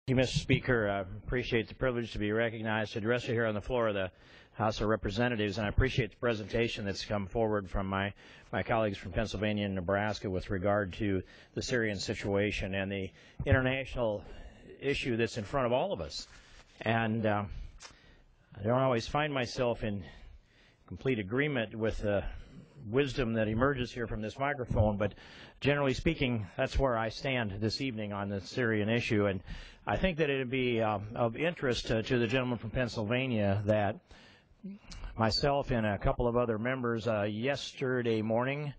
Thank you, Mr. Speaker. I appreciate the privilege to be recognized to address you here on the floor of the House of Representatives, and I appreciate the presentation that's come forward from my colleagues from Pennsylvania and Nebraska with regard to the Syrian situation and the international issue that's in front of all of us. And I don't always find myself in complete agreement with the wisdom that emerges here from this microphone, but generally speaking, that's where I stand this evening on the Syrian issue. And I think that it would be of interest to the gentleman from Pennsylvania that myself and a couple of other members yesterday morning,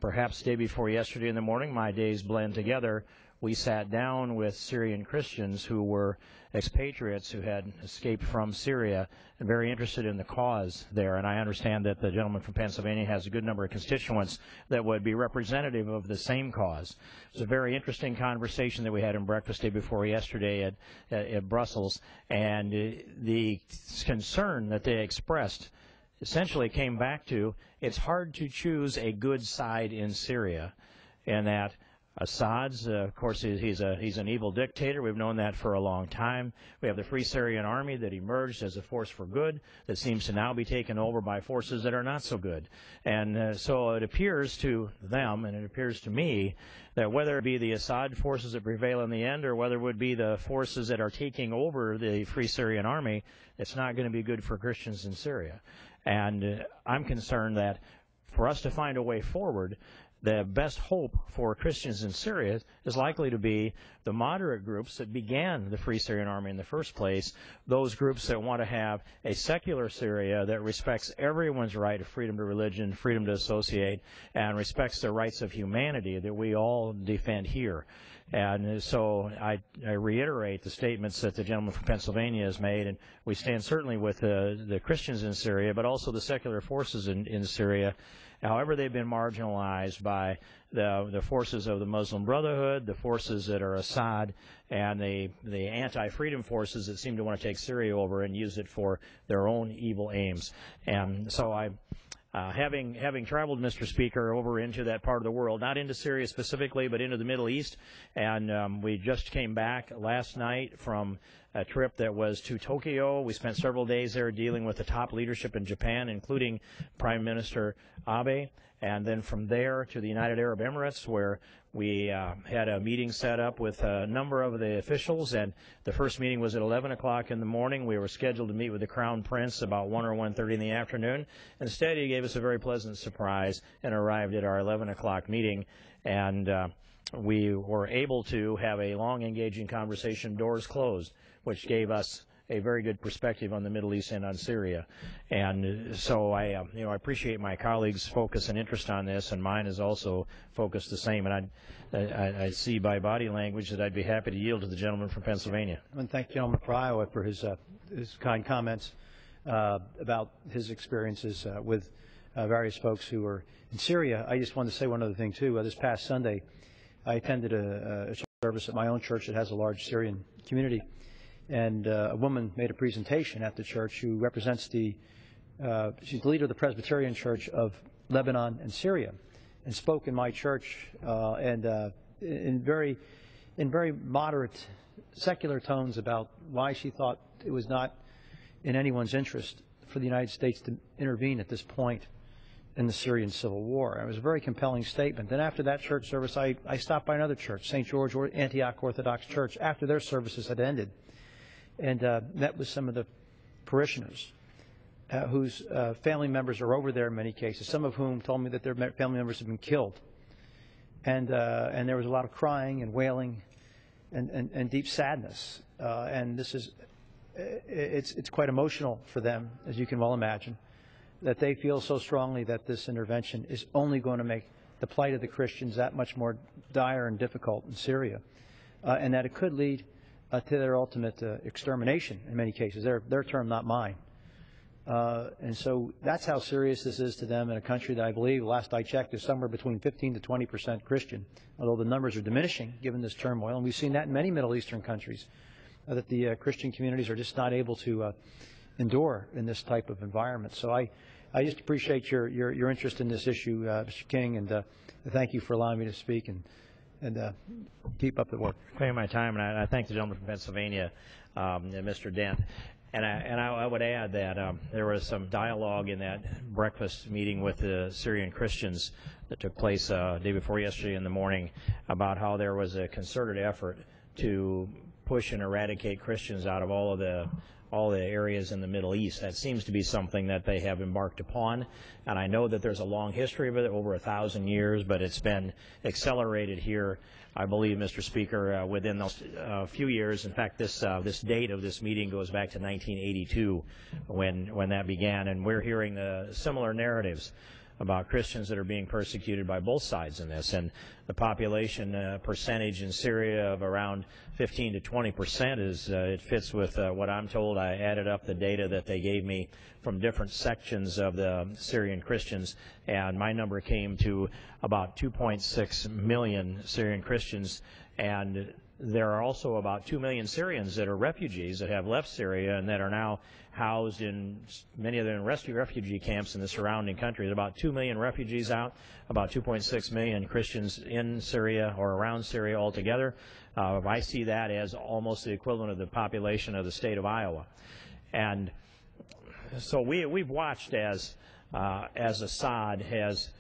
perhaps day before yesterday in the morning, my days blend together, we sat down with Syrian Christians who were expatriates who had escaped from Syria and very interested in the cause there. And I understand that the gentleman from Pennsylvania has a good number of constituents that would be representative of the same cause. It was a very interesting conversation that we had in breakfast day before yesterday at Brussels, and the concern that they expressed essentially came back to it's hard to choose a good side in Syria, and that Assad's, of course, he's an evil dictator. We've known that for a long time. We have the Free Syrian Army that emerged as a force for good that seems to now be taken over by forces that are not so good. And so it appears to them, and it appears to me, that whether it be the Assad forces that prevail in the end or whether it would be the forces that are taking over the Free Syrian Army, it's not going to be good for Christians in Syria. And I'm concerned that for us to find a way forward, the best hope for Christians in Syria is likely to be the moderate groups that began the Free Syrian Army in the first place, those groups that want to have a secular Syria that respects everyone's right of freedom to religion, freedom to associate, and respects the rights of humanity that we all defend here. And so I reiterate the statements that the gentleman from Pennsylvania has made, and we stand certainly with the Christians in Syria, but also the secular forces in Syria. However, they've been marginalized by the forces of the Muslim Brotherhood, the forces that are Assad, and the anti-freedom forces that seem to want to take Syria over and use it for their own evil aims. And so having traveled, Mr. Speaker, over into that part of the world, not into Syria specifically, but into the Middle East, and we just came back last night from a trip that was to Tokyo. We spent several days there dealing with the top leadership in Japan, including Prime Minister Abe, and then from there to the United Arab Emirates, where we had a meeting set up with a number of the officials, and the first meeting was at 11 o'clock in the morning. We were scheduled to meet with the Crown Prince about 1 or 1:30 in the afternoon. Instead, he gave us a very pleasant surprise and arrived at our 11 o'clock meeting, and we were able to have a long, engaging conversation, doors closed, which gave us a very good perspective on the Middle East and on Syria. And so I appreciate my colleagues' focus and interest on this, and mine is also focused the same. And I see by body language that I'd be happy to yield to the gentleman from Pennsylvania. I want to thank the gentleman from Iowa for his kind comments about his experiences with various folks who were in Syria. I just wanted to say one other thing, too. This past Sunday, I attended a service at my own church that has a large Syrian community. And a woman made a presentation at the church who represents she's the leader of the Presbyterian Church of Lebanon and Syria, and spoke in my church in very moderate secular tones about why she thought it was not in anyone's interest for the United States to intervene at this point in the Syrian civil war. It was a very compelling statement. Then after that church service, I stopped by another church, St. George Antioch Orthodox Church, after their services had ended, and met with some of the parishioners whose family members are over there in many cases, some of whom told me that their family members have been killed. And there was a lot of crying and wailing and deep sadness. And this is, it's quite emotional for them, as you can well imagine, that they feel so strongly that this intervention is only going to make the plight of the Christians that much more dire and difficult in Syria, and that it could lead to their ultimate extermination in many cases, their term, not mine. And so that's how serious this is to them in a country that I believe, last I checked, is somewhere between 15 to 20% Christian, although the numbers are diminishing given this turmoil. And we've seen that in many Middle Eastern countries, that the Christian communities are just not able to endure in this type of environment. So I just appreciate your interest in this issue, Mr. King, and thank you for allowing me to speak. And and keep up the work. Claiming my time, and I thank the gentleman from Pennsylvania, Mr. Dent. And I would add that there was some dialogue in that breakfast meeting with the Syrian Christians that took place day before yesterday in the morning about how there was a concerted effort to push and eradicate Christians out of all the areas in the Middle East. That seems to be something that they have embarked upon, and I know that there's a long history of it, over 1,000 years, but it's been accelerated here, I believe, Mr. Speaker, within those few years. In fact, this date of this meeting goes back to 1982 when that began, and we're hearing similar narratives about Christians that are being persecuted by both sides in this. And the population percentage in Syria of around 15 to 20% is it fits with what I'm told. I added up the data that they gave me from different sections of the Syrian Christians, and my number came to about 2.6 million Syrian Christians. And there are also about 2 million Syrians that are refugees that have left Syria and that are now housed in many of them refugee camps in the surrounding countries. About 2 million refugees out, about 2.6 million Christians in Syria or around Syria altogether. I see that as almost the equivalent of the population of the state of Iowa. And so we've watched as Assad has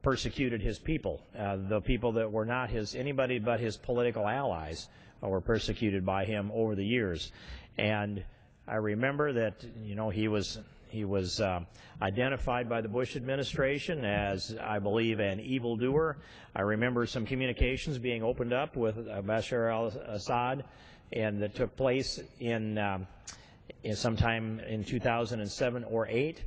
persecuted his people. The people that were not anybody but his political allies were persecuted by him over the years. And I remember that he was identified by the Bush administration as, I believe, an evildoer. I remember some communications being opened up with Bashar al-Assad, and that took place in sometime in 2007 or 8.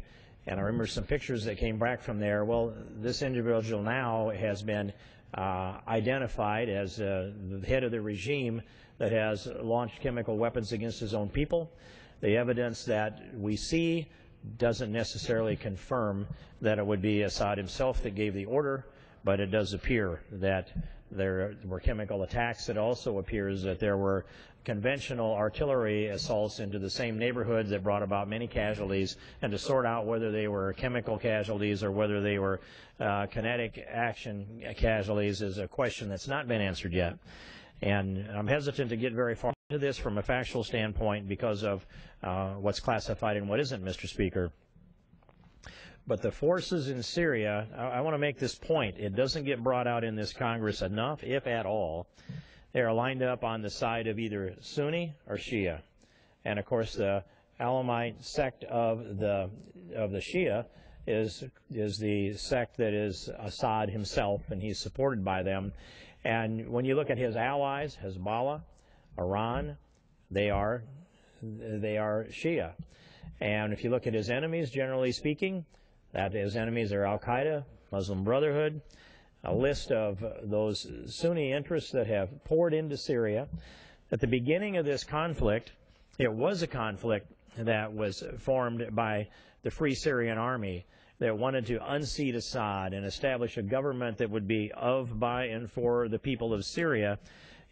And I remember some pictures that came back from there. Well, this individual now has been identified as the head of the regime that has launched chemical weapons against his own people. The evidence that we see doesn't necessarily confirm that it would be Assad himself that gave the order, but it does appear that there were chemical attacks. It also appears that there were conventional artillery assaults into the same neighborhoods that brought about many casualties, and to sort out whether they were chemical casualties or whether they were kinetic action casualties is a question that's not been answered yet. And I'm hesitant to get very far into this from a factual standpoint because of what's classified and what isn't, Mr. Speaker. But the forces in Syria, I want to make this point. It doesn't get brought out in this Congress enough, if at all. They are lined up on the side of either Sunni or Shia. And, of course, the Alamite sect of the Shia is the sect that is Assad himself, and he's supported by them. And when you look at his allies, Hezbollah, Iran, they are Shia. And if you look at his enemies, generally speaking, that his enemies are Al-Qaeda, Muslim Brotherhood, a list of those Sunni interests that have poured into Syria. At the beginning of this conflict, it was a conflict that was formed by the Free Syrian Army that wanted to unseat Assad and establish a government that would be of, by, and for the people of Syria,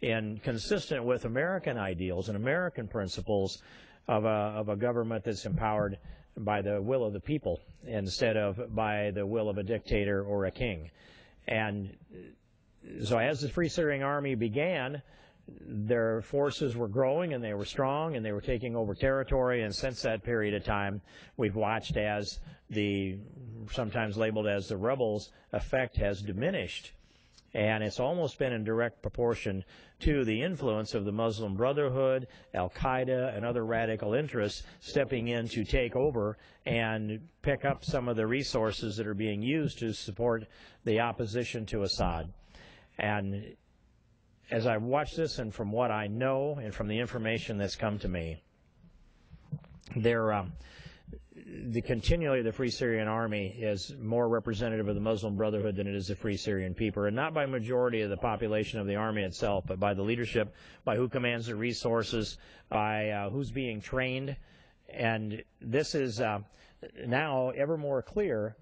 and consistent with American ideals and American principles of a government that's empowered by the will of the people instead of by the will of a dictator or a king. And so as the Free Syrian Army began, their forces were growing and they were strong and they were taking over territory, and since that period of time we've watched as the sometimes labeled as the rebels effect has diminished, and it's almost been in direct proportion to the influence of the Muslim Brotherhood, Al-Qaeda, and other radical interests stepping in to take over and pick up some of the resources that are being used to support the opposition to Assad. And as I watch this, and from what I know and from the information that's come to me, continually the Free Syrian Army is more representative of the Muslim Brotherhood than it is the Free Syrian people, and not by majority of the population of the army itself, but by the leadership, by who commands the resources, by who's being trained. And this is now ever more clear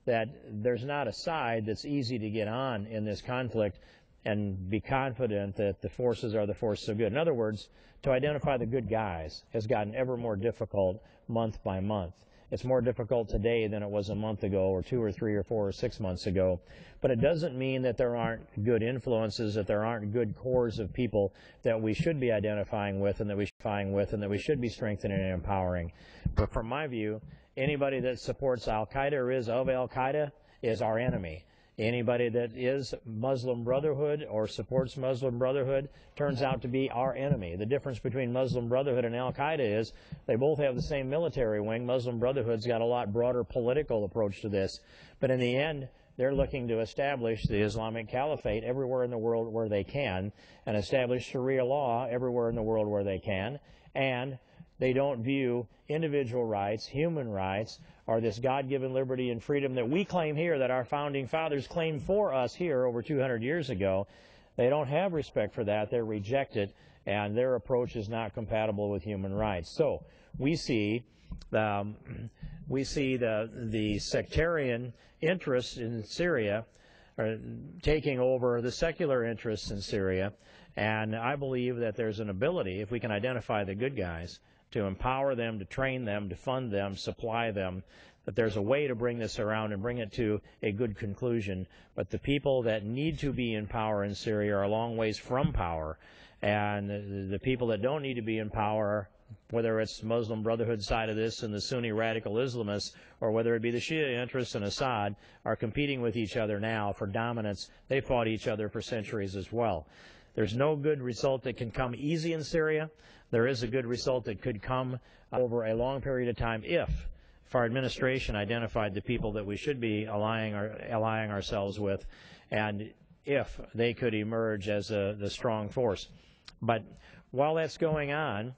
that there's not a side that's easy to get on in this conflict and be confident that the forces are the forces of good. In other words, to identify the good guys has gotten ever more difficult month by month. It's more difficult today than it was a month ago or 2 or 3 or 4 or 6 months ago. But it doesn't mean that there aren't good influences, that there aren't good cores of people that we should be identifying with and that we should be strengthening and empowering. But from my view, anybody that supports Al-Qaeda or is of Al-Qaeda is our enemy. Anybody that is Muslim Brotherhood or supports Muslim Brotherhood turns out to be our enemy. The difference between Muslim Brotherhood and Al-Qaeda is they both have the same military wing. Muslim Brotherhood's got a lot broader political approach to this. But in the end, they're looking to establish the Islamic Caliphate everywhere in the world where they can and establish Sharia law everywhere in the world where they can. And they don't view individual rights, human rights, or this God-given liberty and freedom that we claim here, that our founding fathers claimed for us here over 200 years ago. They don't have respect for that. They reject it, and their approach is not compatible with human rights. So we see the sectarian interests in Syria are taking over the secular interests in Syria, and I believe that there's an ability, if we can identify the good guys, to empower them, to train them, to fund them, supply them, that there's a way to bring this around and bring it to a good conclusion. But the people that need to be in power in Syria are a long ways from power. And the people that don't need to be in power, whether it's Muslim Brotherhood side of this and the Sunni radical Islamists, or whether it be the Shia interests in Assad, are competing with each other now for dominance. They fought each other for centuries as well. There's no good result that can come easy in Syria. There is a good result that could come over a long period of time if our administration identified the people that we should be allying ourselves with, and if they could emerge as the strong force. But while that's going on,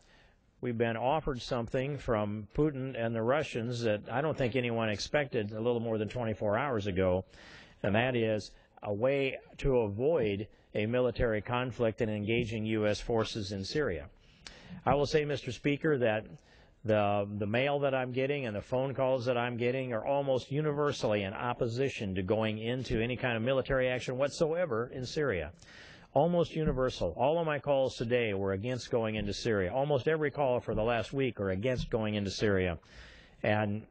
we've been offered something from Putin and the Russians that I don't think anyone expected a little more than 24 hours ago, and that is a way to avoid a military conflict and engaging U.S. forces in Syria. I will say, Mr. Speaker, that the mail that I'm getting and the phone calls that I'm getting are almost universally in opposition to going into any kind of military action whatsoever in Syria. Almost universal. All of my calls today were against going into Syria. Almost every call for the last week are against going into Syria. And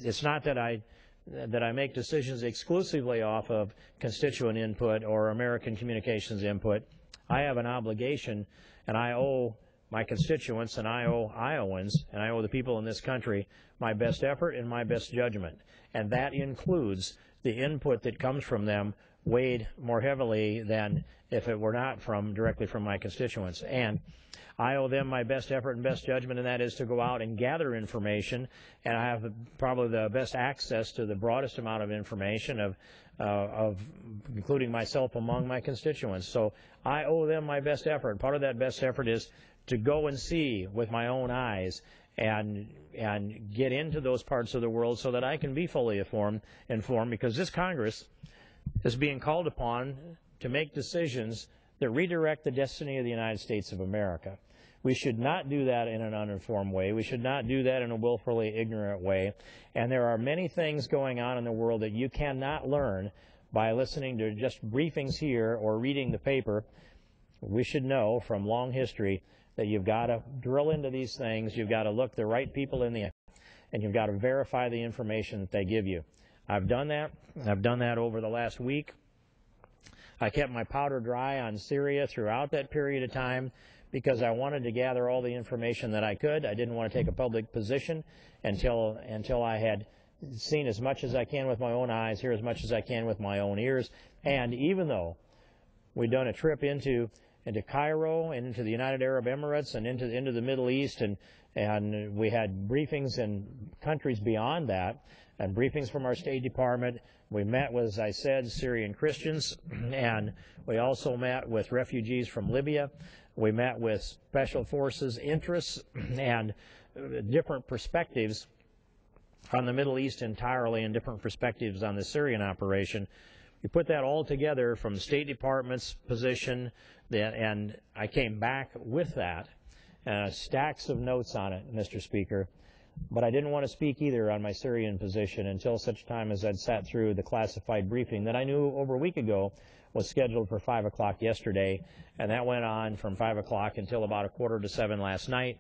it's not that I make decisions exclusively off of constituent input or American communications input. I have an obligation, and I owe my constituents, and I owe Iowans, and I owe the people in this country my best effort and my best judgment. And that includes the input that comes from them weighed more heavily than if it were not directly from my constituents. And I owe them my best effort and best judgment, and that is to go out and gather information. And I have probably the best access to the broadest amount of information of including myself among my constituents. So I owe them my best effort. Part of that best effort is to go and see with my own eyes and get into those parts of the world so that I can be fully informed, because this Congress is being called upon to make decisions that redirect the destiny of the United States of America. We should not do that in an uninformed way. We should not do that in a willfully ignorant way. And there are many things going on in the world that you cannot learn by listening to just briefings here or reading the paper. We should know from long history that you've got to drill into these things. You've got to look the right people in the eye, and you've got to verify the information that they give you. I've done that. I've done that over the last week. I kept my powder dry on Syria throughout that period of time because I wanted to gather all the information that I could. I didn't want to take a public position until I had seen as much as I can with my own eyes, hear as much as I can with my own ears. And even though we'd done a trip into Cairo and into the United Arab Emirates and into the Middle East, and we had briefings in countries beyond that, and briefings from our State Department. We met with, as I said, Syrian Christians, and we also met with refugees from Libya. We met with special forces interests and different perspectives on the Middle East entirely and different perspectives on the Syrian operation. We put that all together from the State Department's position, and I came back with that, stacks of notes on it, Mr. Speaker. But I didn't want to speak either on my Syrian position until such time as I'd sat through the classified briefing that I knew over a week ago was scheduled for 5 o'clock yesterday, and that went on from 5 o'clock until about 6:45 last night.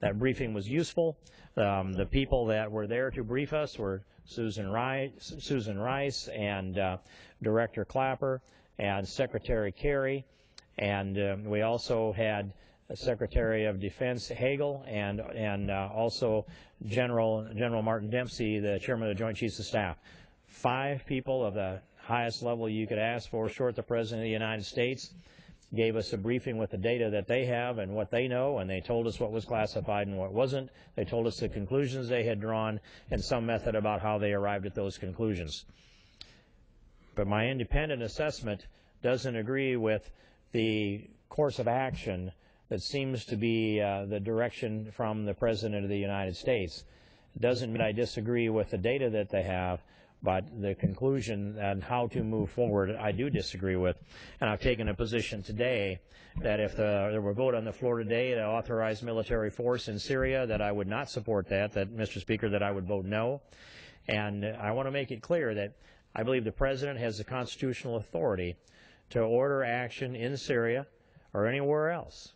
That briefing was useful. The people that were there to brief us were Susan Rice and Director Clapper and Secretary Kerry, and we also had Secretary of Defense Hagel and also General Martin Dempsey, the Chairman of the Joint Chiefs of Staff. 5 people of the highest level you could ask for, short the President of the United States, gave us a briefing with the data that they have and what they know, and they told us what was classified and what wasn't. They told us the conclusions they had drawn and some method about how they arrived at those conclusions. But my independent assessment doesn't agree with the course of action that seems to be the direction from the President of the United States. It doesn't mean I disagree with the data that they have, but the conclusion and how to move forward I do disagree with. And I've taken a position today that if there were a vote on the floor today to authorize military force in Syria, that I would not support that, Mr. Speaker, that I would vote no. And I want to make it clear that I believe the President has the constitutional authority to order action in Syria or anywhere else.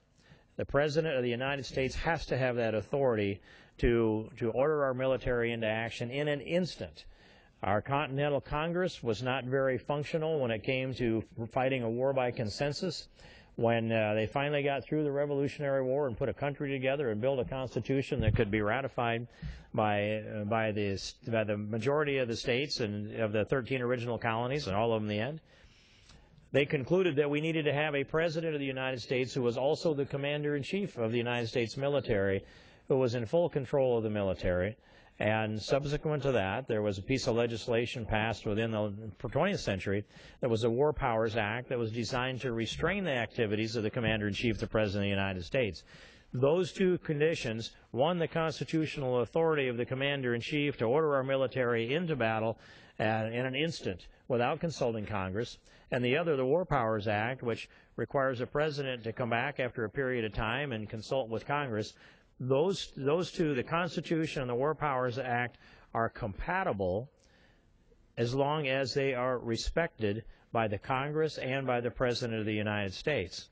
The President of the United States has to have that authority to order our military into action in an instant. Our Continental Congress was not very functional when it came to fighting a war by consensus. When they finally got through the Revolutionary War and put a country together and built a constitution that could be ratified by the majority of the states and of the 13 original colonies, and all of them in the end, they concluded that we needed to have a President of the United States who was also the Commander-in-Chief of the United States military, who was in full control of the military. And subsequent to that, there was a piece of legislation passed within the 20th century that was the War Powers Act that was designed to restrain the activities of the Commander-in-Chief, the President of the United States. Those two conditions, one, the constitutional authority of the Commander-in-Chief to order our military into battle in an instant without consulting Congress, and the other, the War Powers Act, which requires a president to come back after a period of time and consult with Congress. Those two, the Constitution and the War Powers Act, are compatible as long as they are respected by the Congress and by the President of the United States.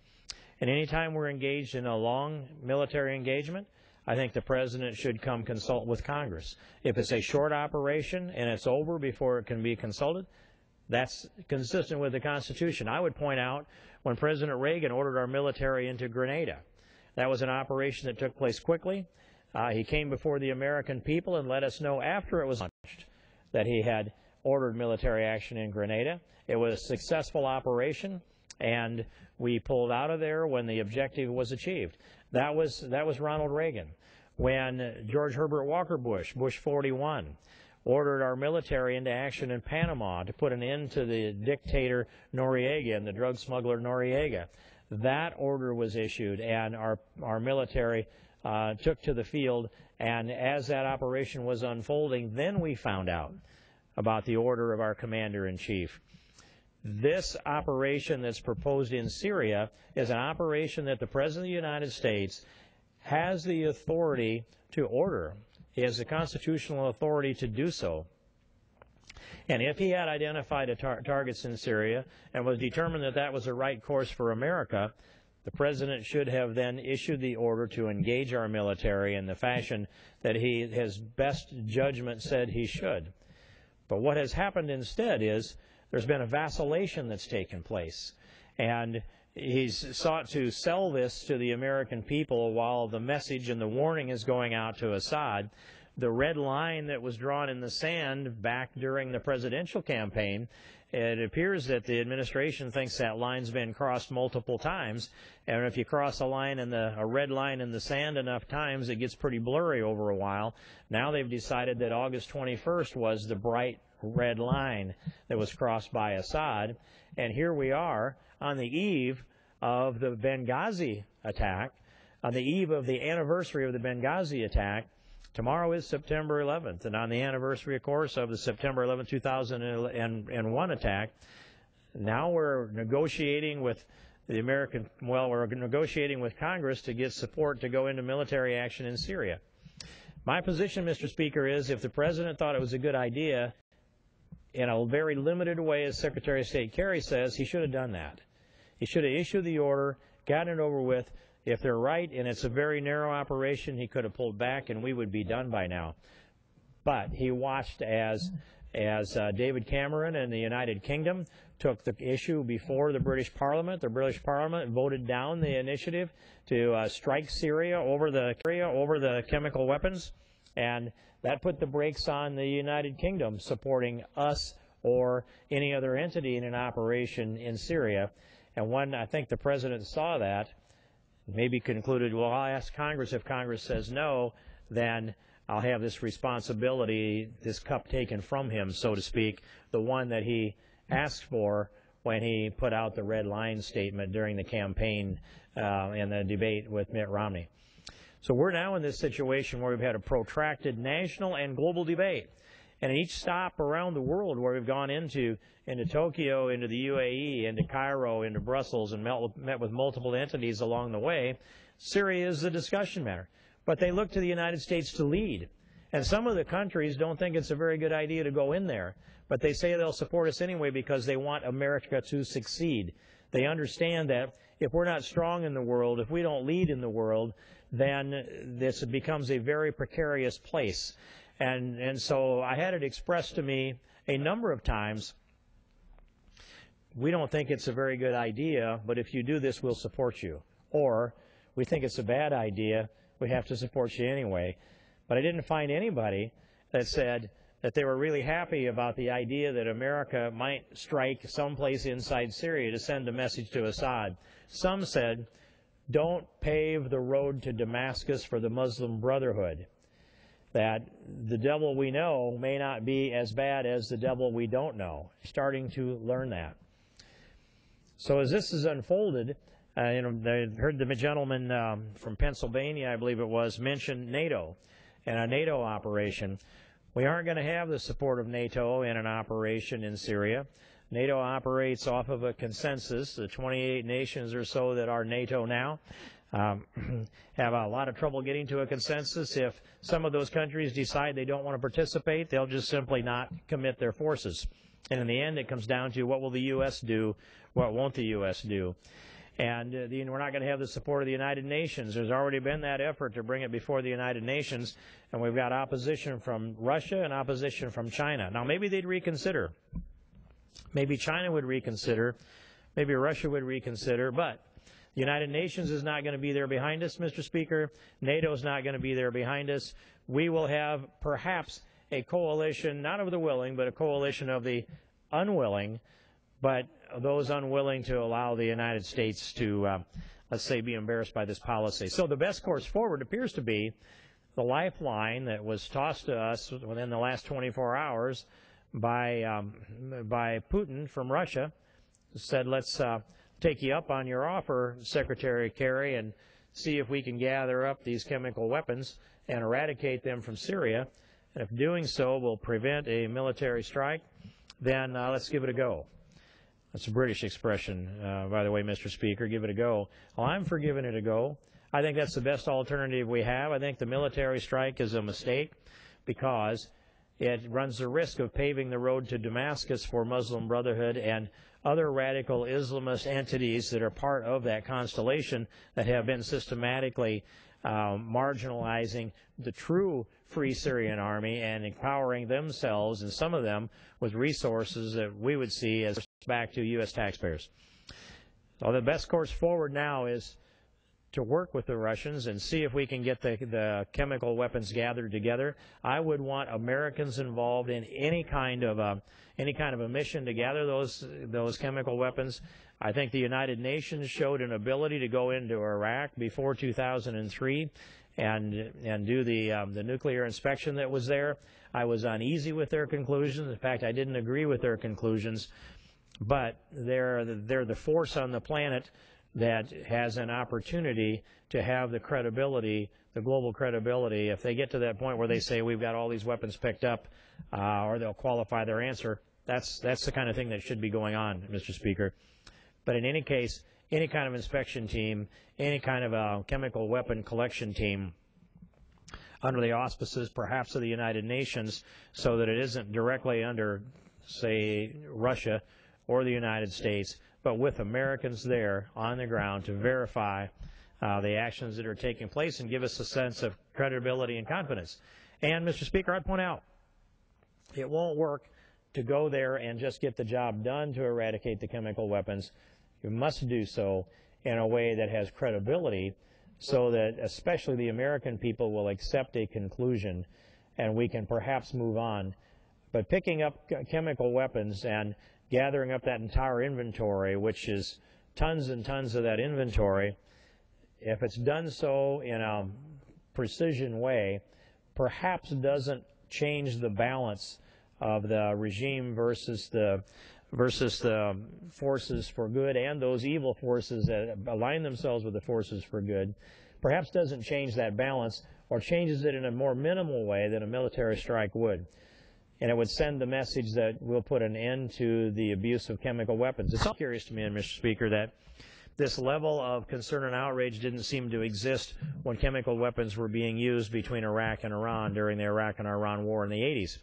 And any time we're engaged in a long military engagement, I think the President should come consult with Congress. If it's a short operation and it's over before it can be consulted, that's consistent with the Constitution. I would point out when President Reagan ordered our military into Grenada, that was an operation that took place quickly. He came before the American people and let us know after it was launched that he had ordered military action in Grenada. It was a successful operation, and we pulled out of there when the objective was achieved. That was Ronald Reagan. When George Herbert Walker Bush, Bush 41, ordered our military into action in Panama to put an end to the dictator Noriega and the drug smuggler Noriega, that order was issued, and our military took to the field. And as that operation was unfolding, then we found out about the order of our Commander-in-Chief. This operation that's proposed in Syria is an operation that the President of the United States has the authority to order. He has the constitutional authority to do so. And if he had identified targets in Syria and was determined that that was the right course for America, the President should have then issued the order to engage our military in the fashion that his best judgment said he should. But what has happened instead is there's been a vacillation that's taken place. And he's sought to sell this to the American people while the message and the warning is going out to Assad. The red line that was drawn in the sand back during the presidential campaign, it appears that the administration thinks that line's been crossed multiple times. And if you cross a red line in the sand enough times, it gets pretty blurry over a while. Now they've decided that August 21st was the bright red line that was crossed by Assad. And here we are on the eve of the Benghazi attack, on the eve of the anniversary of the Benghazi attack. Tomorrow is September 11th, and on the anniversary, of course, of the September 11, 2001 attack, now we're negotiating with we're negotiating with Congress to get support to go into military action in Syria. My position, Mr. Speaker, is if the President thought it was a good idea, in a very limited way, as Secretary of State Kerry says, he should have done that. He should have issued the order, gotten it over with, If they're right and it's a very narrow operation, he could have pulled back and we would be done by now. But he watched as David Cameron and the United Kingdom took the issue before the British Parliament. The British Parliament voted down the initiative to strike Syria over the chemical weapons, and that put the brakes on the United Kingdom supporting us or any other entity in an operation in Syria. And when I think the President saw that, maybe concluded, well, I'll ask Congress. If Congress says no, then I'll have this responsibility, this cup taken from him, so to speak, the one that he asked for when he put out the red line statement during the campaign and the debate with Mitt Romney. So we're now in this situation where we've had a protracted national and global debate. And in each stop around the world where we've gone into Tokyo, into the UAE, into Cairo, into Brussels, and met with multiple entities along the way, Syria is the discussion matter. But they look to the United States to lead. And some of the countries don't think it's a very good idea to go in there. But they say they'll support us anyway because they want America to succeed. They understand that if we're not strong in the world, if we don't lead in the world, then this becomes a very precarious place. And so I had it expressed to me a number of times, we don't think it's a very good idea, but if you do this, we'll support you. Or we think it's a bad idea, we have to support you anyway. But I didn't find anybody that said that they were really happy about the idea that America might strike someplace inside Syria to send a message to Assad. Some said, don't pave the road to Damascus for the Muslim Brotherhood. That the devil we know may not be as bad as the devil we don't know. Starting to learn that. So as this has unfolded, I heard the gentleman from Pennsylvania, I believe it was, mention NATO and a NATO operation. We aren't going to have the support of NATO in an operation in Syria. NATO operates off of a consensus. The 28 nations or so that are NATO now have a lot of trouble getting to a consensus. If some of those countries decide they don't want to participate, they'll just simply not commit their forces. And in the end, it comes down to what will the U.S. do, what won't the U.S. do. And we're not going to have the support of the United Nations. There's already been that effort to bring it before the United Nations, and we've got opposition from Russia and opposition from China. Now, maybe they'd reconsider. Maybe China would reconsider. Maybe Russia would reconsider. But the United Nations is not going to be there behind us, Mr. Speaker. NATO's not going to be there behind us. We will have perhaps a coalition, not of the willing, but a coalition of the unwilling, but those unwilling to allow the United States to, let's say, be embarrassed by this policy. So the best course forward appears to be the lifeline that was tossed to us within the last 24 hours by Putin from Russia. Said, let's take you up on your offer, Secretary Kerry, and see if we can gather up these chemical weapons and eradicate them from Syria. And if doing so will prevent a military strike, then let's give it a go. That's a British expression, by the way, Mr. Speaker, give it a go. Well, I'm for giving it a go. I think that's the best alternative we have. I think the military strike is a mistake because it runs the risk of paving the road to Damascus for Muslim Brotherhood and other radical Islamist entities that are part of that constellation that have been systematically marginalizing the true Free Syrian Army and empowering themselves, and some of them, with resources that we would see as back to U.S. taxpayers. So the best course forward now is to work with the Russians and see if we can get the chemical weapons gathered together. I would want Americans involved in any kind of a mission to gather those chemical weapons. I think the United Nations showed an ability to go into Iraq before 2003 and do the nuclear inspection that was there. I was uneasy with their conclusions. In fact, I didn't agree with their conclusions. But they're the force on the planet that has an opportunity to have the credibility, the global credibility. If they get to that point where they say we've got all these weapons picked up, or they'll qualify their answer, that's the kind of thing that should be going on, Mr. Speaker. But in any case, any kind of inspection team, any kind of a chemical weapon collection team under the auspices perhaps of the United Nations, so that it isn't directly under, say, Russia or the United States, but with Americans there on the ground to verify the actions that are taking place and give us a sense of credibility and confidence. And, Mr. Speaker, I'd point out, it won't work to go there and just get the job done to eradicate the chemical weapons. You must do so in a way that has credibility so that especially the American people will accept a conclusion and we can perhaps move on. But picking up chemical weapons and gathering up that entire inventory, which is tons and tons of that inventory, if it's done so in a precision way, perhaps doesn't change the balance of the regime versus the forces for good and those evil forces that align themselves with the forces for good, perhaps doesn't change that balance or changes it in a more minimal way than a military strike would. And it would send the message that we'll put an end to the abuse of chemical weapons. It's curious to me, Mr. Speaker, that this level of concern and outrage didn't seem to exist when chemical weapons were being used between Iraq and Iran during the Iraq and Iran war in the 80s.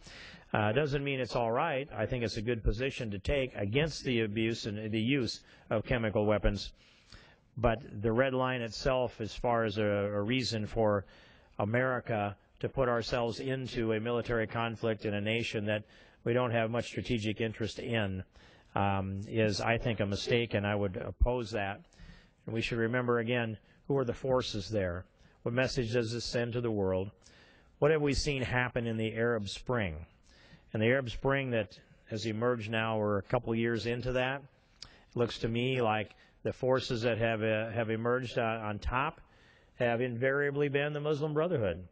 Doesn't mean it's all right. I think it's a good position to take against the abuse and the use of chemical weapons. But the red line itself, as far as a reason for America to put ourselves into a military conflict in a nation that we don't have much strategic interest in, is, I think, a mistake, and I would oppose that. And we should remember, again, who are the forces there? What message does this send to the world? What have we seen happen in the Arab Spring? And the Arab Spring that has emerged now, we're a couple years into that. It looks to me like the forces that have emerged on top have invariably been the Muslim Brotherhood.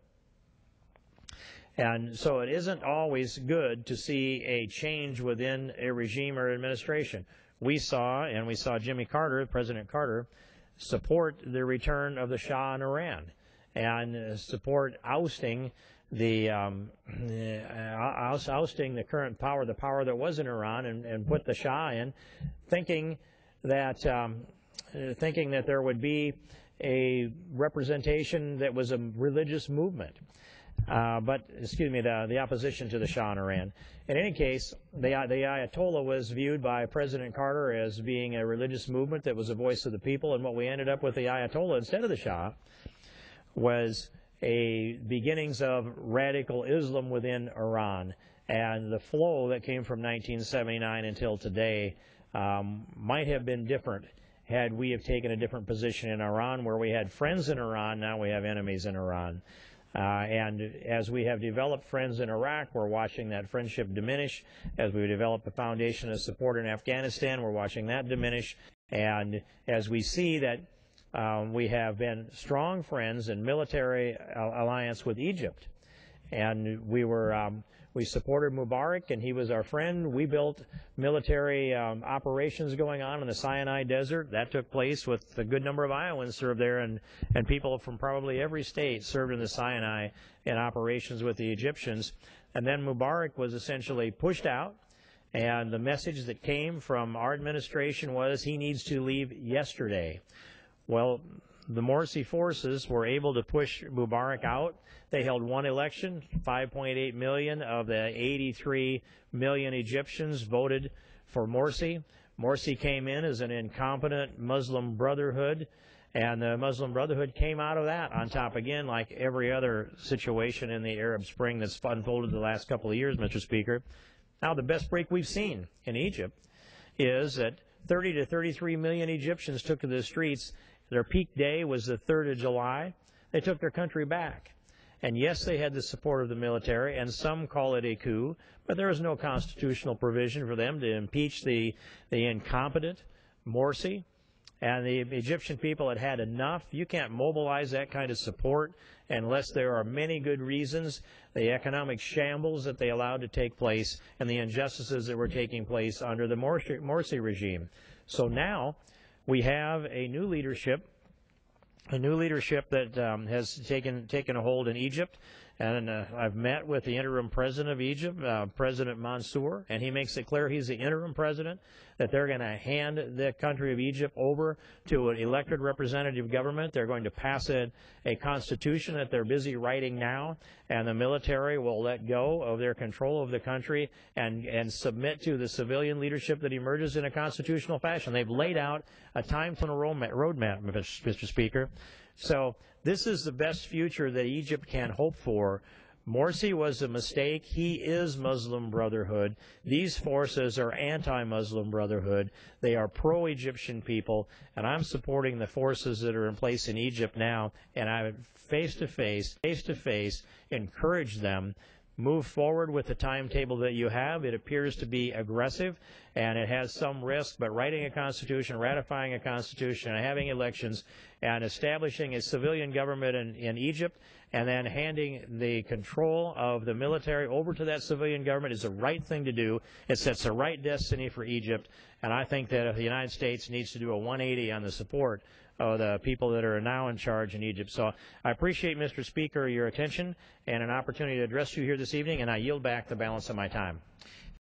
And so it isn't always good to see a change within a regime or administration. We saw Jimmy Carter, President Carter, support the return of the Shah in Iran and support ousting the current power, the power that was in Iran, and put the Shah in, thinking that there would be a representation that was a religious movement. The opposition to the Shah in Iran. In any case, the Ayatollah was viewed by President Carter as being a religious movement that was a voice of the people, and what we ended up with the Ayatollah instead of the Shah was a beginnings of radical Islam within Iran. And the flow that came from 1979 until today might have been different had we have taken a different position in Iran, where we had friends in Iran, now we have enemies in Iran. And as we have developed friends in Iraq, we're watching that friendship diminish. As we develop the foundation of support in Afghanistan, we're watching that diminish. And as we see that we have been strong friends in military alliance with Egypt, and we supported Mubarak, and he was our friend. We built military operations going on in the Sinai Desert. That took place with a good number of Iowans served there, and people from probably every state served in the Sinai in operations with the Egyptians. And then Mubarak was essentially pushed out, and the message that came from our administration was he needs to leave yesterday. Well, the Morsi forces were able to push Mubarak out. They held one election. 5.8 million of the 83 million Egyptians voted for Morsi. Morsi came in as an incompetent Muslim Brotherhood, and the Muslim Brotherhood came out of that on top again, like every other situation in the Arab Spring that's unfolded the last couple of years, Mr. Speaker. Now, the best break we've seen in Egypt is that 30 to 33 million Egyptians took to the streets. Their peak day was the 3rd of July. They took their country back. And yes, they had the support of the military, and some call it a coup, but there is no constitutional provision for them to impeach the incompetent Morsi. And the Egyptian people had had enough. You can't mobilize that kind of support unless there are many good reasons. The economic shambles that they allowed to take place and the injustices that were taking place under the Morsi regime. So now we have a new leadership that has taken a hold in Egypt. And I've met with the interim president of Egypt, President Mansour, and he makes it clear he's the interim president, that they're going to hand the country of Egypt over to an elected representative government. They're going to pass a constitution that they're busy writing now, and the military will let go of their control of the country and submit to the civilian leadership that emerges in a constitutional fashion. They've laid out a time-to-roadmap, Mr. Speaker. So this is the best future that Egypt can hope for. Morsi was a mistake. He is Muslim Brotherhood. These forces are anti-Muslim Brotherhood. They are pro-Egyptian people, and I'm supporting the forces that are in place in Egypt now, and I face-to-face encourage them. Move forward with the timetable that you have. It appears to be aggressive, and it has some risk, but writing a constitution, ratifying a constitution, and having elections, and establishing a civilian government in Egypt, and then handing the control of the military over to that civilian government is the right thing to do. It sets the right destiny for Egypt, and I think that the United States needs to do a 180 on the support of the people that are now in charge in Egypt. So I appreciate, Mr. Speaker, your attention and an opportunity to address you here this evening, and I yield back the balance of my time.